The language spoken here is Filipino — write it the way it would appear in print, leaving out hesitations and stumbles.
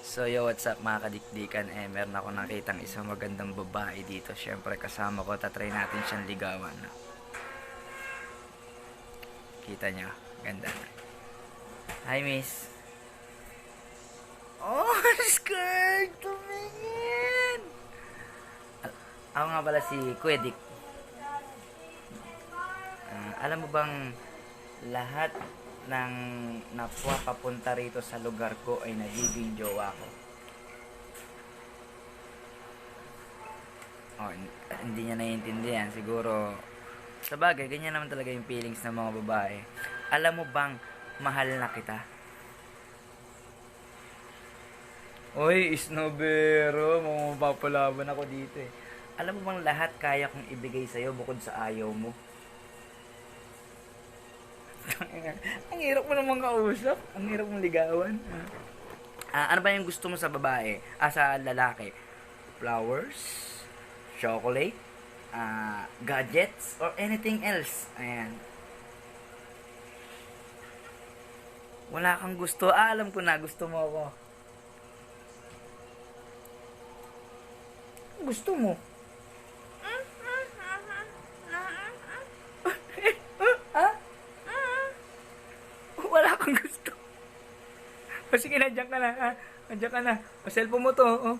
So yo, what's up mga kadikdikan? Meron ako nakitang isang magandang babae dito. Siyempre kasama ko, tatry natin siyang ligawan. Kita niyo, ganda. Hi miss. Oh, skirt! Tumingin! Ako nga pala si Kuedik. Alam mo bang lahat ng napapunta rito sa lugar ko ay nagiging jowa ko? Oh, hindi niya naiintindihan. Siguro, sa bagay, ganyan naman talaga yung feelings ng mga babae. Alam mo bang mahal na kita? Oy, Isnobero, mapapalaban ako dito eh. Alam mo bang lahat kaya kong ibigay sa'yo bukod sa ayaw mo? Ang hirap mo naman kausap. Ang hirap mong ligawan. Ano ba yung gusto mo sa babae? Sa lalaki? Flowers? Chocolate? Gadgets? Or anything else? Ayan. Wala kang gusto. Alam ko na gusto mo ako. Gusto mo? Ha? Wala kang gusto. O sige, nandiyan ka na. Ha? Nandiyan ka na. O cellphone mo to. Oh.